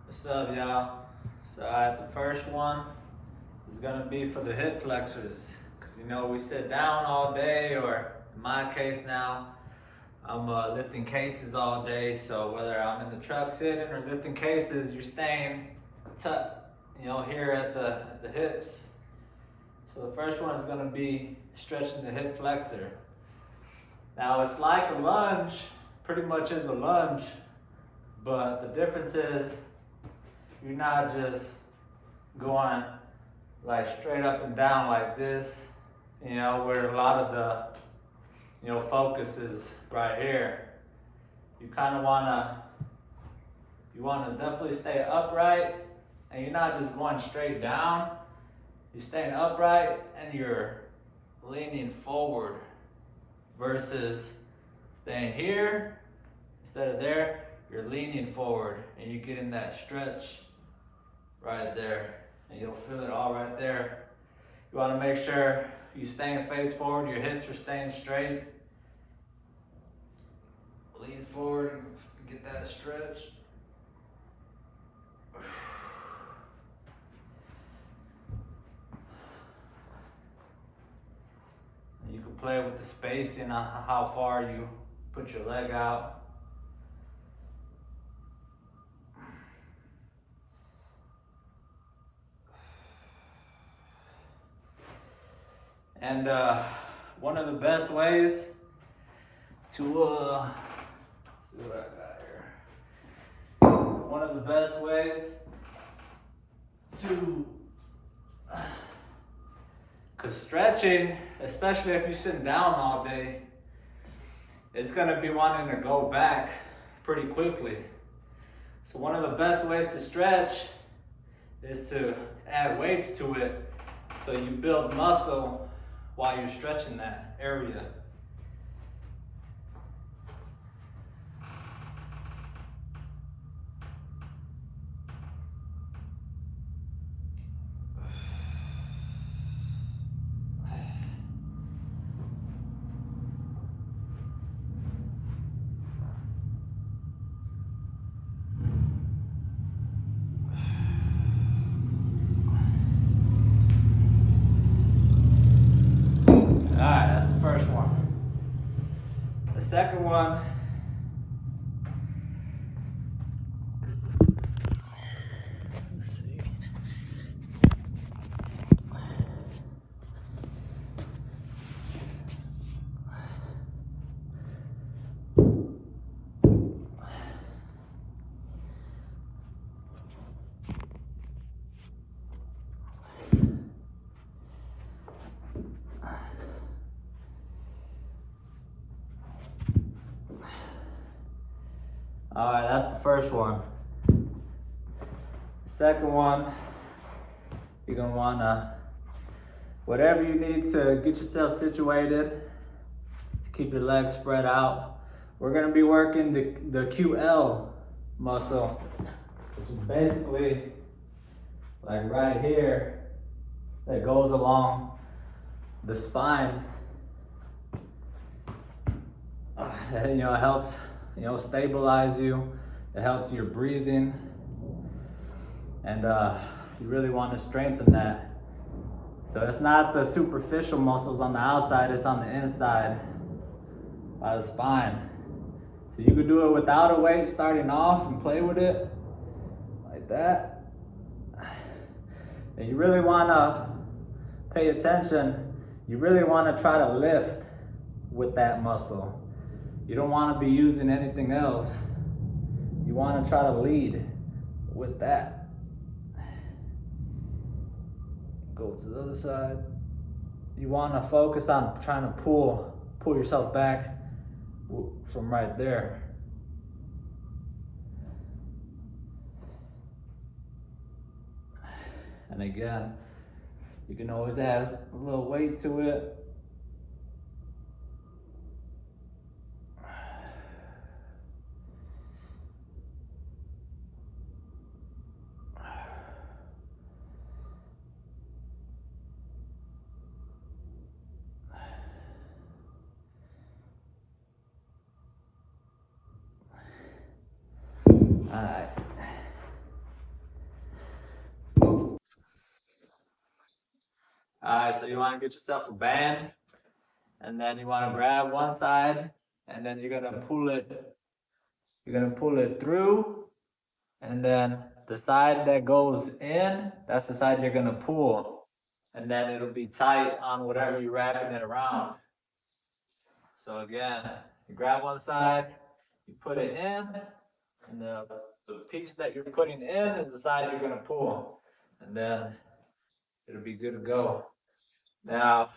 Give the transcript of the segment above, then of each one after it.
What's up, y'all? So, the first one is gonna be for the hip flexors. Cause we sit down all day, or in my case now, I'm lifting cases all day. So whether I'm in the truck sitting or lifting cases, you're staying tucked, here at the hips. So the first one is gonna be stretching the hip flexor. Now it's like a lunge, pretty much is a lunge, but the difference is you're not just going like straight up and down like this, where a lot of the, focus is right here. You kind of you wanna definitely stay upright, and you're not just going straight down. You're staying upright and you're leaning forward versus staying here instead of there. You're leaning forward and you're getting that stretch right there, and you'll feel it all right there. You want to make sure you're staying face forward, your hips are staying straight. Lean forward and get that stretch. You can play with the spacing on how far you put your leg out. And one of the best ways to, see what I got here. One of the best ways to, cause stretching, especially if you're sitting down all day, it's gonna be wanting to go back pretty quickly. So one of the best ways to stretch is to add weights to it, so you build muscle while you're stretching that area. Alright, that's the first one. The second one, let's see. All right, that's the first one. The second one, you're gonna wanna, whatever you need to get yourself situated, to keep your legs spread out. We're gonna be working the QL muscle, which is basically like right here, that goes along the spine. It helps stabilize you. It helps your breathing, and you really want to strengthen that. So it's not the superficial muscles on the outside, it's on the inside by the spine. So you could do it without a weight starting off and play with it like that. And you really want to pay attention. You really want to try to lift with that muscle. You don't want to be using anything else. You want to try to lead with that. Go to the other side. You want to focus on trying to pull yourself back from right there. And again, you can always add a little weight to it. All right. Alright, so you want to get yourself a band, and then you want to grab one side, and then you're gonna pull it. You're gonna pull it through, and then the side that goes in, that's the side you're gonna pull, and then it'll be tight on whatever you're wrapping it around. So again, you grab one side, you put it in, and the piece that you're putting in is the side you're gonna pull, and then it'll be good to go. Now,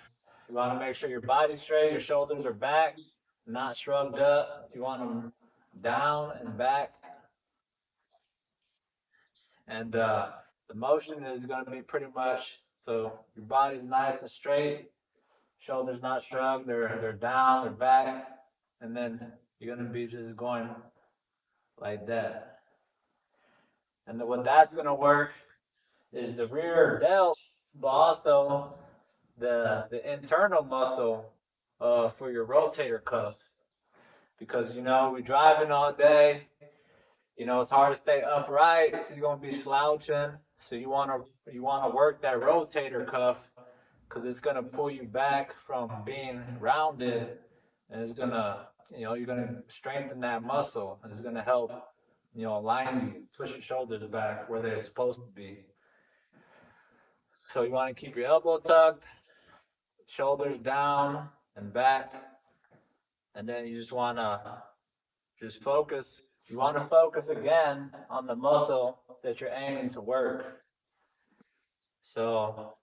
you want to make sure your body's straight, your shoulders are back, not shrugged up. You want them down and back. And the motion is going to be pretty much so your body's nice and straight, shoulders not shrugged, they're down, they're back, and then you're going to be just going like that. And then what that's going to work is the rear delt, but also the internal muscle for your rotator cuff. Because we're driving all day. It's hard to stay upright. So you're gonna be slouching. So you wanna work that rotator cuff because it's gonna pull you back from being rounded, and it's gonna you're gonna strengthen that muscle, and it's gonna help align you, push your shoulders back where they're supposed to be. So you want to keep your elbow tucked, shoulders down and back, and then you just want to focus. You want to focus again on the muscle that you're aiming to work. So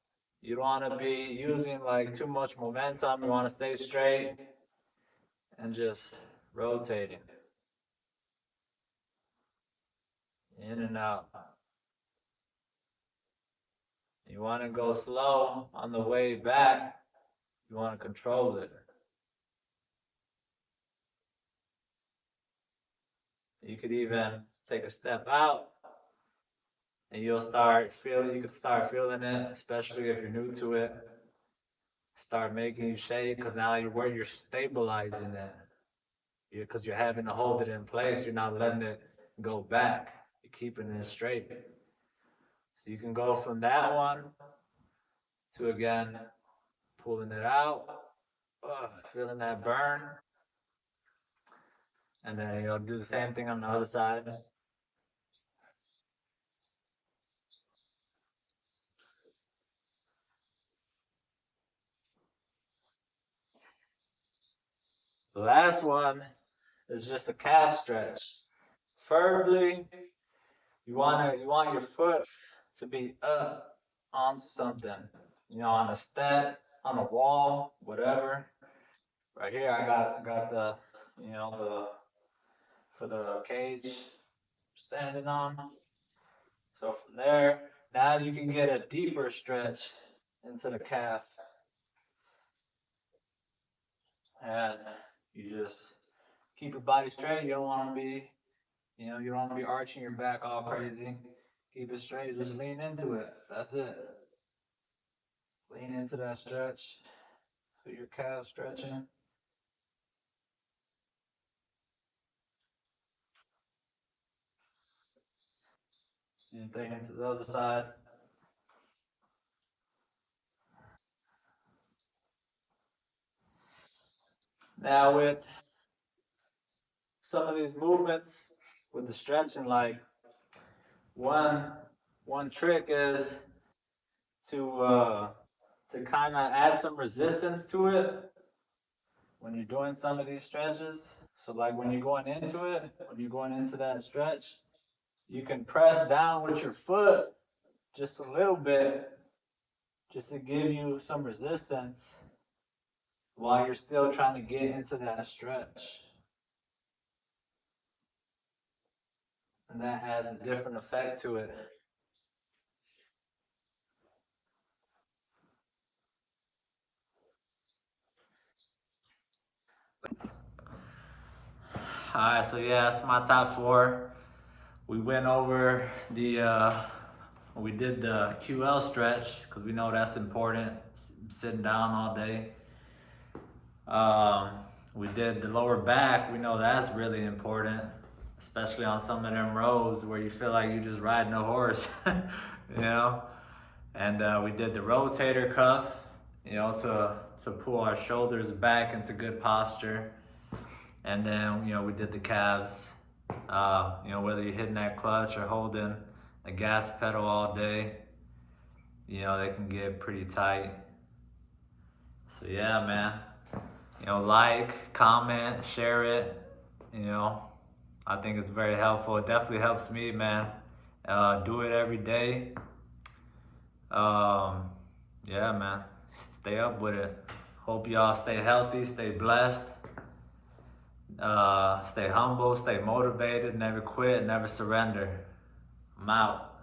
you don't want to be using like too much momentum. You want to stay straight and just rotating in and out. You want to go slow on the way back. You want to control it. You could even take a step out, and you could start feeling it, especially if you're new to it. Start making you shake, because now you're stabilizing it. Because you're having to hold it in place, you're not letting it go back. You're keeping it straight. So you can go from that one to again pulling it out, feeling that burn, and then you'll do the same thing on the other side. The last one is just a calf stretch. Preferably, you want your foot to be up onto something, on a step, on a wall, whatever. Right here, I got the the for the cage standing on. So from there, now you can get a deeper stretch into the calf, and you just keep your body straight. You don't want to be you don't want to be arching your back all crazy. Keep it straight. Just lean into it. That's it. Lean into that stretch. Feel your calf stretching. And then into the other side. Now with some of these movements, with the stretching, like one trick is to kind of add some resistance to it when you're doing some of these stretches. So like when you're going into it, when you're going into that stretch, you can press down with your foot just a little bit, just to give you some resistance while you're still trying to get into that stretch. And that has a different effect to it. Alright, so yeah, that's my top 4. We went over we did the QL stretch because we know that's important, sitting down all day. We did the lower back, we know that's really important, especially on some of them roads where you feel like you're just riding a horse, you know? And we did the rotator cuff, you know, to pull our shoulders back into good posture. And then, you know, we did the calves. You know, whether you're hitting that clutch or holding the gas pedal all day, you know, they can get pretty tight. So yeah, man, you know, like, comment, share it, you know, I think it's very helpful. It definitely helps me, man. Do it every day. Yeah, man, stay up with it. Hope y'all stay healthy, stay blessed, stay humble, stay motivated, never quit, never surrender. I'm out.